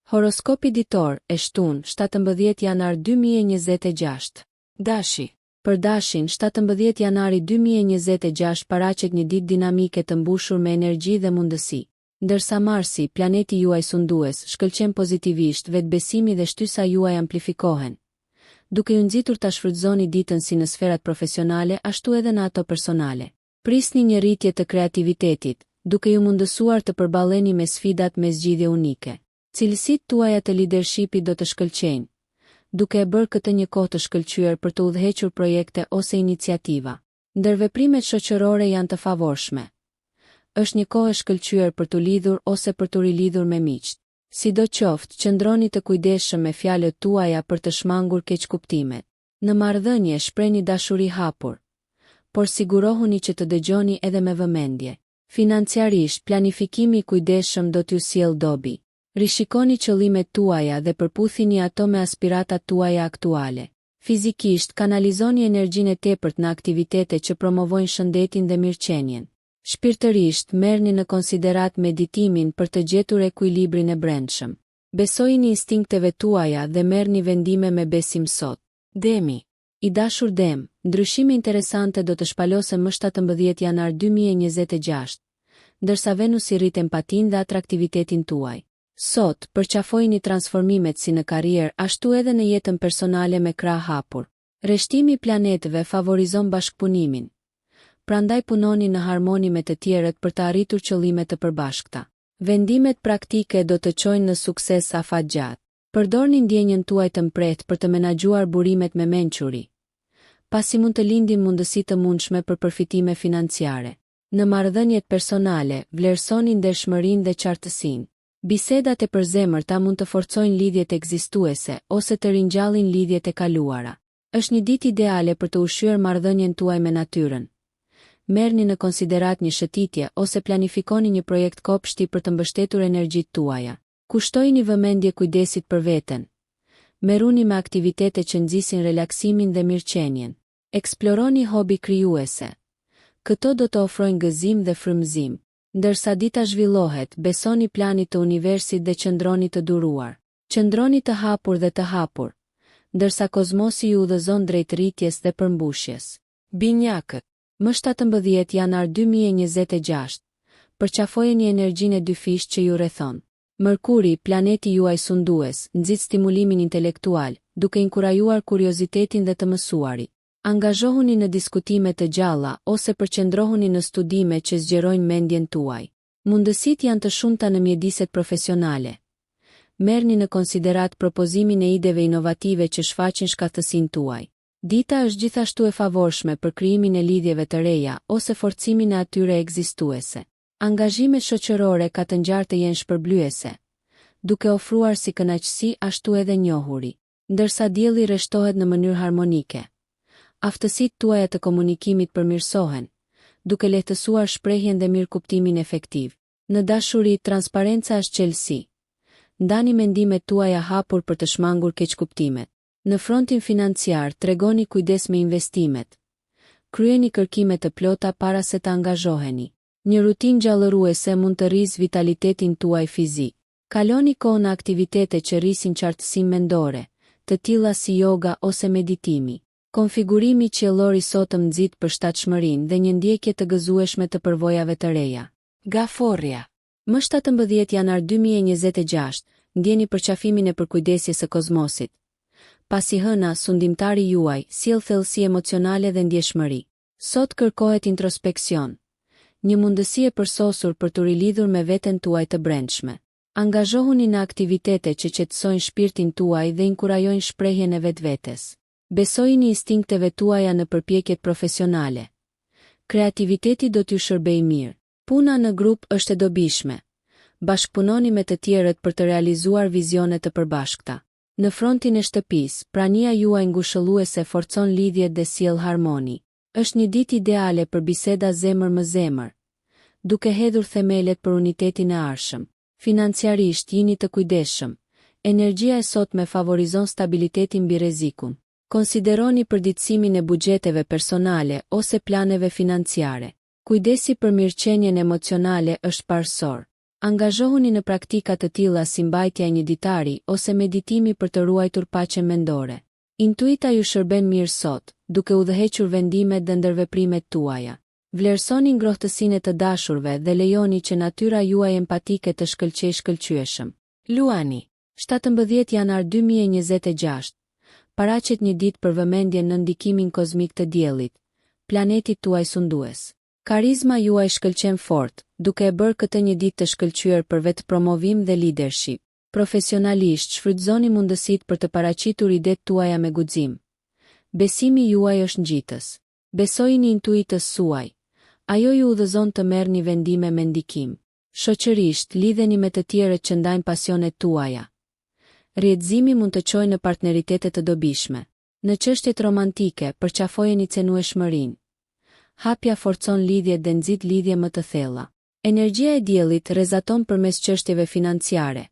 Horoskopi ditor, e shtunë, 17 janar 2026. Dashi. Për dashin, 17 janari 2026 paraqet një ditë dinamike të mbushur me energji dhe mundësi. Ndërsa Marsi, planeti juaj sundues, shkëlqen pozitivisht, vetbesimi dhe shtysa juaj amplifikohen. Duke ju nxitur ta shfrytëzoni ditën si në sferat profesionale, ashtu edhe në ato personale. Prisni një rritje të kreativitetit, duke ju mundësuar të përballeni me sfidat me zgjidhje unike. Cilësitë tuaja të leadershipit do të shkëlqejnë, duke e bërë këtë një kohë të shkëlqyer për të udhëhequr projekte ose iniciativa. Ndërveprimet shoqërore janë të favorshme. Është një kohë e shkëlqyer për të lidhur ose për të rilidhur me miqt. Sidoqoftë, qëndroni të kujdesshëm me fjalët tuaja për të shmangur keqkuptimet. Në marrëdhënie shprehni dashuri hapur, por sigurohuni që të dëgjoni edhe me vëmendje. Financiarisht, planifikimi i kujdesshëm do t'ju sjellë dobi. Rishikoni qëllimet tuaja dhe përputhini ato me aspiratat tuaja aktuale. Fizikisht, kanalizoni energjinë e tepërt në aktivitete që promovojnë shëndetin dhe mirëqenien. Shpirtërisht, merrni në konsiderat meditimin për të gjetur ekuilibrin e brendshëm. Besojini instinkteve tuaja dhe merrni vendime me besim sot. Demi. I dashur Dem, ndryshime interesante do të shpalosen më 17 janar 2026, ndërsa Venusi rrit empatinë dhe atraktivitetin tuaj. Sot, përqafojini transformimet si në karrierë, ashtu edhe në jetën personale me krah hapur. Rreshtimi i planetëve favorizon bashkëpunimin. Prandaj punoni në harmoni me të tjerët për të arritur qëllime të përbashkëta. Vendimet praktike do të çojnë në sukses afatgjat. Përdorni ndjenjën tuaj të mprehtë për të menaxhuar burimet me mençuri, pasi mund të lindin mundësi të mundshme për përfitime financiare. Në marrëdhëniet personale, vlerësoni ndershmërinë dhe qartësinë. Bisedat e përzemërta mund të forcojnë lidhjet ekzistuese ose të ringjallin lidhjet e kaluara. Është një ditë ideale për të ushqyer marrëdhënien tuaj me natyrën. Merrni në konsiderat një shëtitje ose planifikoni një projekt kopshti për të mbështetur energjitë tuaja. Kushtojini vëmendje kujdesit për veten. Merruni me aktivitete që nxisin relaksimin dhe mirëqenien. Eksploroni hobi krijuese. Këto do të ofrojnë gëzim dhe frymëzim. Ndërsa dita zhvillohet, besoni planit të universit dhe qëndroni të duruar. Qëndroni të hapur dhe të hapur, ndërsa kozmosi ju udhëzon drejt rritjes dhe përmbushjes. Binjakët. Më 17 janar 2026, përqafojeni energjinë e dyfisht që ju rrethon. Mërkuri, planeti juaj sundues, nxit stimulimin intelektual, duke inkurajuar kuriozitetin dhe të mësuarit. Angazhohuni në diskutime të gjalla ose përqendrohuni në studime që zgjerojnë mendjen tuaj. Mundësitë janë të shumta në mjediset profesionale. Merrni në konsiderat propozimin e ideve inovative që shfaqin shkathësinë tuaj. Dita është gjithashtu e favorshme për krijimin e lidhjeve të reja ose forcimin e atyre ekzistuese. Angazhimet shoqërore ka të ngjarë të jenë shpërblyese, duke ofruar si kënaqësi ashtu edhe njohuri. Ndërsa dielli rreshtohet në mënyrë harmonike, aftësitë tuaja të komunikimit përmirësohen, duke lehtësuar shprehjen dhe mirëkuptimin efektiv. Në dashuri, transparenca është qelësi. Ndani mendimet tuaja hapur për të shmangur keqkuptimet. Në frontin financiar, tregoni kujdes me investimet. Kryeni kërkime të plota para se të angazhoheni. Një rutinë gjallëruese mund të rrisë vitalitetin tuaj fizik. Kaloni kohë në aktivitete që rrisin qartësinë mendore, të tilla si yoga ose meditimi. Konfigurimi qiellor i sotëm nxit përshtatshmërinë dhe një ndjekje të gëzueshme të përvojave të reja. Gaforria. Më 17 janar 2026, ndjeni përqafimin e përkujdesjes së kozmosit. Pasi hëna, sundimtari juaj sjell thellësi emocionale dhe ndjeshmëri. Sot kërkohet introspeksion, një mundësi e përsosur për të rilidhur me veten tuaj të brendshme. Angazhohuni në aktivitete që qetësojnë shpirtin tuaj dhe inkurajojnë shprehjen e vetvetes. Besojini instinkteve tuaja në përpjekjet profesionale. Kreativiteti do t'ju shërbejë mirë. Puna në grup është e dobishme. Bashkëpunoni me të tjerët për të realizuar vizione të përbashkëta. Në frontin e shtëpisë, prania juaj ngushëlluese forcon lidhjet dhe sjell harmoni. Është një ditë ideale për biseda zemër më zemër, duke hedhur themelet për unitetin e arshëm. Financiarisht jini të kujdesshëm. Energjia e sotme favorizon stabilitetin mbi rrezikun. Konsideroni përditësimin e buxheteve personale ose planeve financiare. Kujdesi për mirëqenien emocionale është parësor. Angazhohuni në praktika të tilla si mbajtja e një ditari ose meditimi për të ruajtur paqen mendore. Intuita ju shërben mirë sot, duke udhëhequr vendimet dhe ndërveprimet tuaja. Vlerësoni ngrohtësinë e të dashurve dhe lejoni që natyra juaj empatike të shkëlqejë shkëlqyeshëm. Luani, 17 janar 2026. Paraqet një ditë për vëmendjen në ndikimin kozmik të diellit, planetit tuaj sundues. Karizma juaj shkëlqen fort, duke e bërë këtë një ditë të shkëlqyer për vetë promovim dhe leadership. Profesionalisht shfrytëzoni mundësitë për të paraqitur idetë tuaja me guxim. Besimi juaj është ngjitës. Besojini intuitës suaj. Ajo ju udhëzon të merrni vendime me ndikim. Shoqërisht, lidheni me të tjerët që ndajnë pasionet tuaja. Rrjedhëzimi mund të çojë në partneritete të dobishme. Në çështjet romantike, përqafojeni cenueshmërinë. Hapja forcon lidhjet dhe nxit lidhje më të thella. Energjia e diellit rrezaton përmes çështjeve financiare,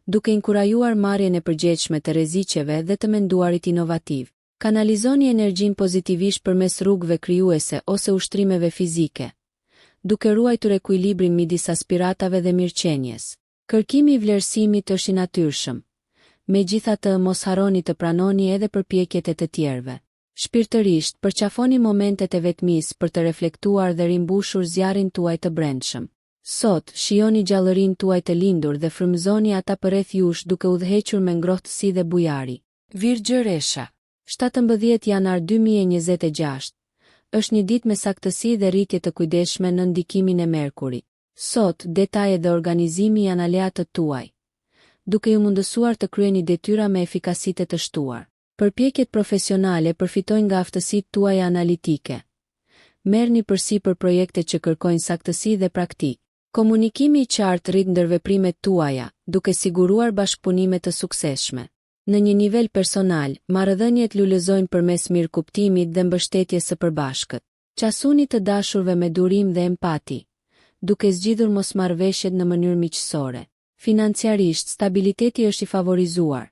duke inkurajuar marrjen e përgjegjshme të rreziqeve dhe të menduarit inovativ. Kanalizoni energjinë pozitivisht përmes rrugëve krijuese ose ushtrimeve fizike, duke ruajtur ekuilibrin midis aspiratave dhe mirëqenies. Kërkimi i vlerësimit është i natyrshëm. Megjithatë, mos harroni të pranoni edhe përpjekjet e të tjerëve. Shpirtërisht, përqafoni momentet e vetmisë për të reflektuar dhe rimbushur zjarrin tuaj të brendshëm. Sot, shijoni gjallërinë tuaj të lindur dhe frymëzoni ata përreth jush duke udhëhequr me ngrohtësi dhe bujari. Virgjëresha, 17 janar 2026. Është një ditë me saktësi dhe rritje të kujdesshme në ndikimin e Merkurit. Sot, detajet dhe organizimi janë aleatët tuaj, duke ju mundësuar të kryeni detyra me efikasitet të shtuar. Përpjekjet profesionale përfitojnë nga aftësitë tuaja analitike. Merrni përsipër projekte që kërkojnë saktësi dhe praktikë. Komunikimi i qartë rrit ndërveprimet tuaja, duke siguruar bashkëpunime të suksesshme. Në një nivel personal, marrëdhëniet lulëzojnë përmes mirëkuptimit dhe mbështetjes së përbashkët. Qasuni të dashurve me durim dhe empati, duke zgjidhur mosmarrveshjet në mënyrë miqësore. Financiarisht, stabiliteti është i favorizuar.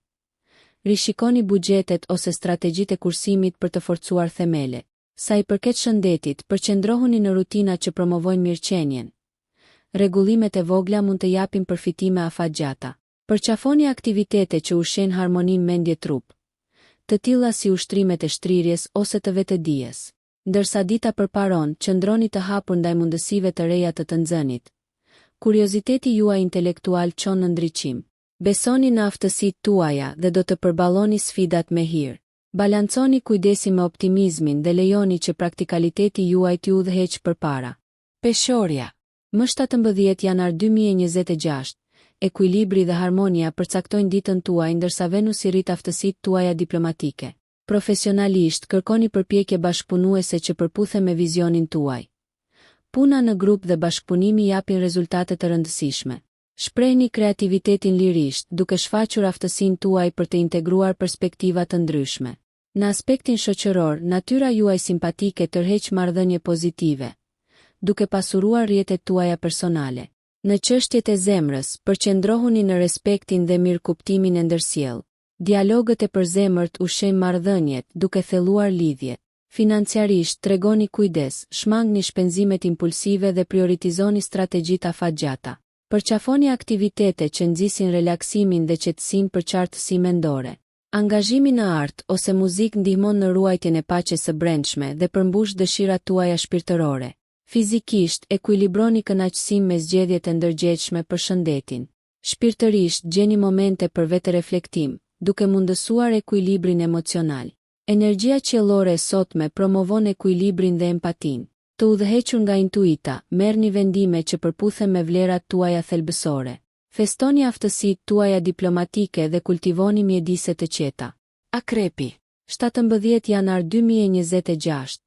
Rishikoni buxhetet ose strategjitë e kursimit për të forcuar themelet. Sa i përket shëndetit, përqendrohuni në rutina që promovojnë mirëqenien. Rregullimet e vogla mund të japin përfitime afatgjata. Përqafoni aktivitete që ushqejnë harmoninë mendje-trup, të tilla si ushtrimet e shtrirjes ose të vetëdijes. Ndërsa dita përparon, qëndroni të hapur ndaj mundësive të reja të të nxënit. Kurioziteti juaj intelektual çon në ndriçim. Besoni në aftësitë tuaja dhe do të përballoni sfidat me hir. Balanconi kujdesin me optimizmin dhe lejoni që praktikaliteti juaj t'ju udhëheqë përpara. Peshorja. Më 17 janar 2026. Ekuilibri dhe harmonia përcaktojnë ditën tuaj ndërsa Venusi rrit aftësitë tuaja diplomatike. Profesionalisht, kërkoni përpjekje bashkëpunuese që përputhen me vizionin tuaj. Puna në grup dhe bashkëpunimi japin rezultate të rëndësishme. Shprehni kreativitetin lirisht, duke shfaqur aftësinë tuaj për të integruar perspektiva të ndryshme. Në aspektin shoqëror, natyra juaj simpatike tërheq marrëdhënie pozitive, duke pasuruar rrjetet tuaja personale. Në çështjet e zemrës, përqendrohuni në respektin dhe mirëkuptimin e ndërsjellë. Dialogët e përzemërt ushqejnë marrëdhëniet, duke thelluar lidhjet. Financiarisht, tregoni kujdes, shmangni shpenzimet impulsive dhe prioritizoni strategjitë afatgjata. Përqafoni aktivitete që nxisin relaksimin dhe qetësinë për qartësi mendore. Angazhimi në art ose muzikë ndihmon në ruajtjen e paqes së brendshme dhe përmbush dëshirat tuaja shpirtërore. Fizikisht, ekuilibroni kënaqësinë me zgjedhjet e ndërgjegjshme për shëndetin. Shpirtërisht, gjeni momente për vetëreflektim, duke mundësuar ekuilibrin emocional. Energjia qiellore e sotme promovon ekuilibrin dhe empatinë. Të udhëhequr nga intuita, merrni vendime që përputhen me vlerat tuaja thelbësore. Festoni aftësitë tuaja diplomatike dhe kultivoni mjedise të qeta. Akrepi. 17 janar 2026.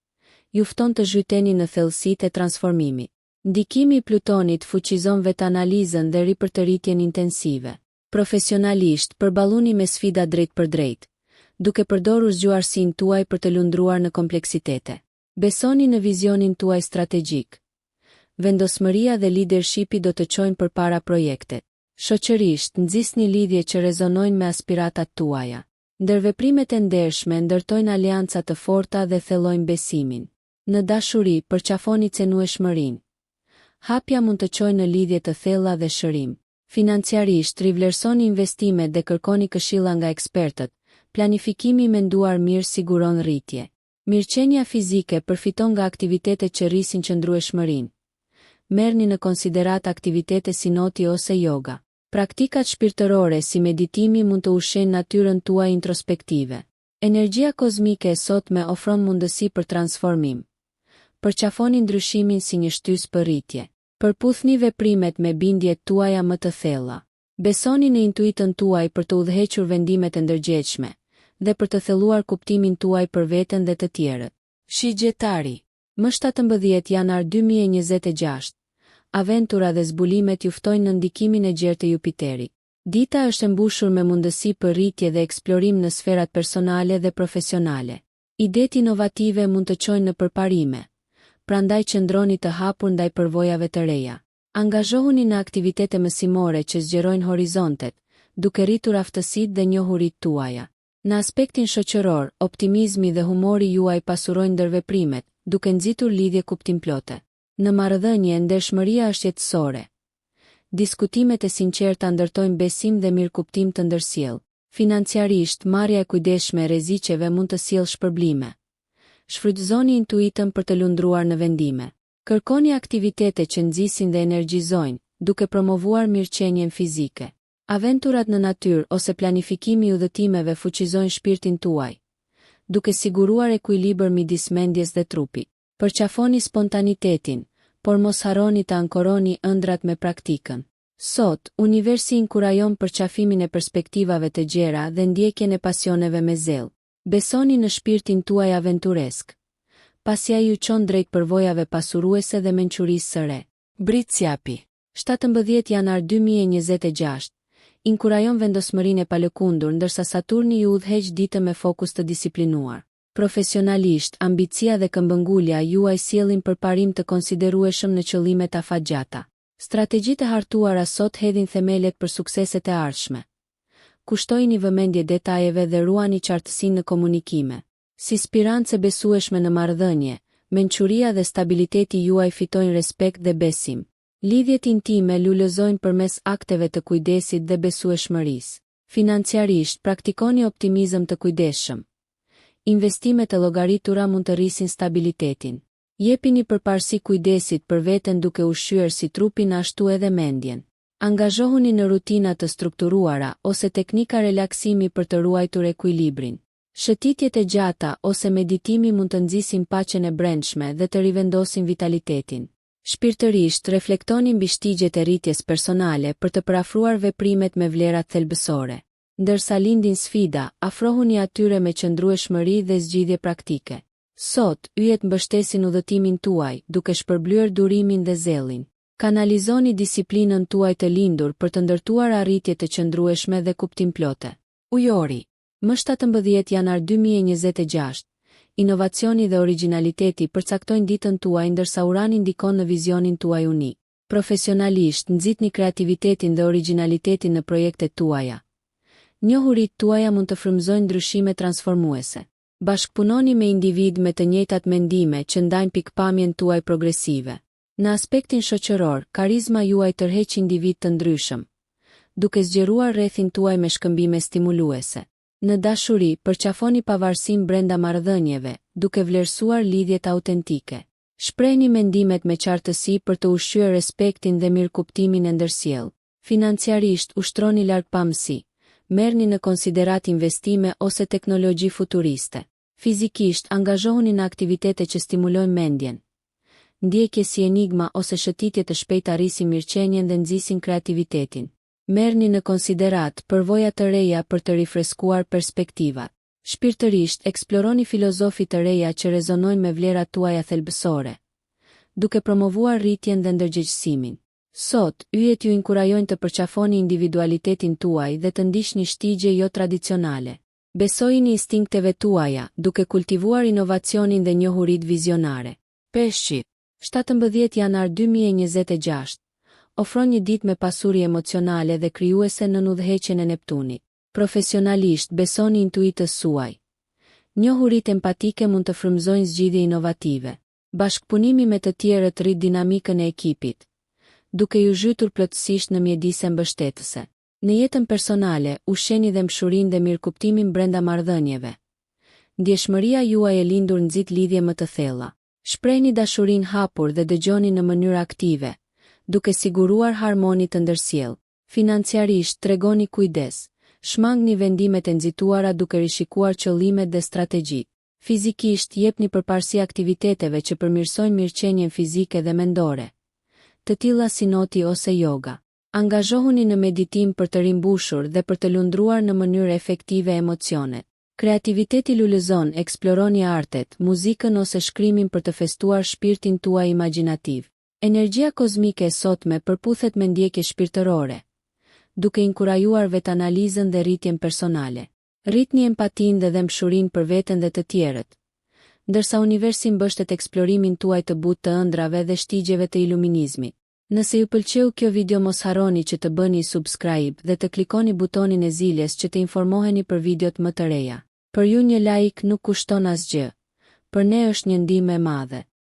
Ju fton të zhyteni në thellësitë e transformimit. Ndikimi i Plutonit fuqizon vetanalizën dhe ripërtëritjen intensive. Profesionalisht, përballuni me sfida drejt për drejt, duke përdorur zgjuarsinë tuaj për të lundruar në kompleksitete. Besoni në vizionin tuaj strategjik. Vendosmëria dhe leadershipi do të çojnë përpara projektet. Shoqërisht, nxisni lidhje që rezonojnë me aspiratat tuaja. Ndërveprimet e ndershme ndërtojnë aleanca të forta dhe thellojnë besimin. Në dashuri, përqafoni cenueshmërinë. Hapja mund të çojë në lidhje të thella dhe shërim. Financiarisht, rivlerësoni investimet dhe kërkoni këshilla nga ekspertët. Planifikimi i menduar mirë siguron rritje. Mirëqenia fizike përfiton nga aktivitetet që rrisin qëndrueshmërinë. Merrni në konsiderat aktivitete si noti ose yoga. Praktikat shpirtërore si meditimi mund të ushqejnë natyrën tuaj introspektive. Energjia kozmike e sotme ofron mundësi për transformim. Përqafoni ndryshimin si një shtysë për rritje. Përputhni veprimet me bindjet tuaja më të thella. Besoni në intuitën tuaj për të udhëhequr vendimet e ndërgjegjshme dhe për të thelluar kuptimin tuaj për veten dhe të tjerët. Shigjetari. Më 17 janar 2026. Aventura dhe zbulimet ju ftojnë në ndikimin e gjerë të Jupiterit. Dita është e mbushur me mundësi për rritje dhe eksplorim në sferat personale dhe profesionale. Idetë inovative mund të çojnë në përparime. Prandaj qëndroni të hapur ndaj përvojave të reja. Angazhohuni në aktivitete mësimore që zgjerojnë horizontet, duke rritur aftësitë dhe njohuritë tuaja. Në aspektin shoqëror, optimizmi dhe humori juaj pasurojnë ndërveprimet, duke nxitur lidhje kuptimplote. Në marrëdhënie, ndershmëria është jetësore. Diskutimet e sinqerta ndërtojnë besim dhe mirëkuptim të ndërsjellë. Financiarisht, marrja e kujdesshme e rreziqeve mund të sjellë shpërblime. Shfrytëzoni intuitën për të lundruar në vendime. Kërkoni aktivitete që nxisin dhe energjizojnë, duke promovuar mirëqenien fizike. Aventurat në natyrë ose planifikimi i udhëtimeve fuqizojnë shpirtin tuaj, duke siguruar ekuilibër midis mendjes dhe trupit. Përqafoni spontanitetin, por mos harroni të ankoroni ëndrat me praktikën. Sot, universi inkurajon përqafimin e perspektivave të gjera dhe ndjekjen e pasioneve me zell. Besoni në shpirtin tuaj aventuresk, pasi ai ju çon drejt përvojave pasuruese dhe mençurisë së re. Britsjapi. 17 janar 2026. Inkurajon vendosmërinë e palëkundur ndërsa Saturni ju udhëheq ditën me fokus të disiplinuar. Profesionalisht, ambicia dhe këmbëngulja juaj sjellin përparim të konsiderueshëm në qëllimet afatgjata. Strategjitë e hartuara sot hedhin themelet për sukseset e ardhshme. Kushtojini vëmendje detajeve dhe ruani qartësinë në komunikime. Si spirancë e besueshme në marrëdhënie, mençuria dhe stabiliteti juaj fitojnë respekt dhe besim. Lidhjet intime lulëzojnë përmes akteve të kujdesit dhe besueshmërisë. Financiarisht, praktikoni optimizëm të kujdesshëm. Investimet e llogaritura mund të rrisin stabilitetin. Jepini përparësi kujdesit për veten duke ushqyer si trupin ashtu edhe mendjen. Angazhohuni në rutina të strukturuara ose teknika relaksimi për të ruajtur ekuilibrin. Shëtitjet e gjata ose meditimi mund të nxisin paqen e brendshme dhe të rivendosin vitalitetin. Shpirtërisht, reflektoni mbi shtigjet e rritjes personale për të parafruar veprimet me vlerat thelbësore. Ndërsa lindin sfida, afrohuni atyre me qëndrueshmëri dhe zgjidhje praktike. Sot, yjet mbështesin udhëtimin tuaj, duke shpërblyer durimin dhe zellin. Kanalizoni disiplinën tuaj të lindur për të ndërtuar arritje të qëndrueshme dhe kuptimplote. Ujori. Më 17 janar 2026. Inovacioni dhe origjinaliteti përcaktojnë ditën tuaj ndërsa Urani ndikon në vizionin tuaj unik. Profesionalisht, nxitni kreativitetin dhe origjinalitetin në projektet tuaja. Njohuritë tuaja mund të frymëzojnë ndryshime transformuese. Bashkpunoni me individ me të njëjtat mendime që ndajnë pikpamjen tuaj progresive. Në aspektin shoqëror, karizma juaj tërheq individ të ndryshëm, duke zgjeruar rrethin tuaj me shkëmbime stimuluese. Në dashuri, përqafoni pavarësinë brenda marrëdhënieve, duke vlerësuar lidhjet autentike. Shprehni mendimet me qartësi për të ushqyer respektin dhe mirëkuptimin e ndërsjellë. Financiarisht, ushtroni largpamësi. Merrni në konsiderat investime ose teknologji futuriste. Fizikisht, angazhohuni në aktivitete që stimulojnë mendjen. Ndjekje si enigma ose shëtitje të shpejta rrisin mirëqenien dhe nxisin kreativitetin. Merrni në konsiderat përvoja të reja për të rifreskuar perspektivat. Shpirtërisht, eksploroni filozofi të reja që rezonojnë me vlerat tuaja thelbësore, duke promovuar rritjen dhe ndërgjegjësimin. Sot, yjet ju inkurajojnë të përqafoni individualitetin tuaj dhe të ndiqni shtigje jo tradicionale. Besojini instinkteve tuaja, duke kultivuar inovacionin dhe njohuritë vizionare. Peshqit. 17 janar 2026. Ofron një ditë me pasuri emocionale dhe krijuese në udhëheqjen e Neptunit. Profesionalisht, besoni intuitës suaj. Njohuritë empatike mund të frymëzojnë zgjidhje inovative. Bashkëpunimi me të tjerët rrit dinamikën e ekipit, duke ju zhytur plotësisht në mjedise mbështetëse. Në jetën personale, ushqeni dhe mshurinë dhe mirëkuptimin brenda marrëdhënieve. Ndjeshmëria juaj e lindur nxit lidhje më të thella. Shprehni dashurinë hapur dhe dëgjoni në mënyrë aktive, duke siguruar harmoni të ndërsjellë. Financiarisht tregoni kujdes. Shmangni vendimet e nxituara duke rishikuar qëllimet dhe strategjitë. Fizikisht jepni përparësi aktiviteteve që përmirësojnë mirëqenien fizike dhe mendore, të tilla si noti ose yoga. Angazhohuni në meditim për të rimbushur dhe për të lundruar në mënyrë efektive emocionet. Kreativiteti lulëzon, eksploroni artet, muzikën ose shkrimin për të festuar shpirtin tuaj imagjinativ. Energjia kozmike e sotme përputhet me ndjekje shpirtërore, duke inkurajuar vetanalizën dhe rritjen personale. Rritni empatinë dhe dëmshurinë për veten dhe të tjerët, ndërsa universi mbështet eksplorimin tuaj të butë të ëndrave dhe shtigjeve të iluminizmit. Nëse ju pëlqeu kjo video mos harroni që të bëni subscribe dhe të klikoni butonin e ziljes që të informoheni për videot më të reja. Për ju një like nuk kushton asgjë, për ne është një ndihmë e madhe.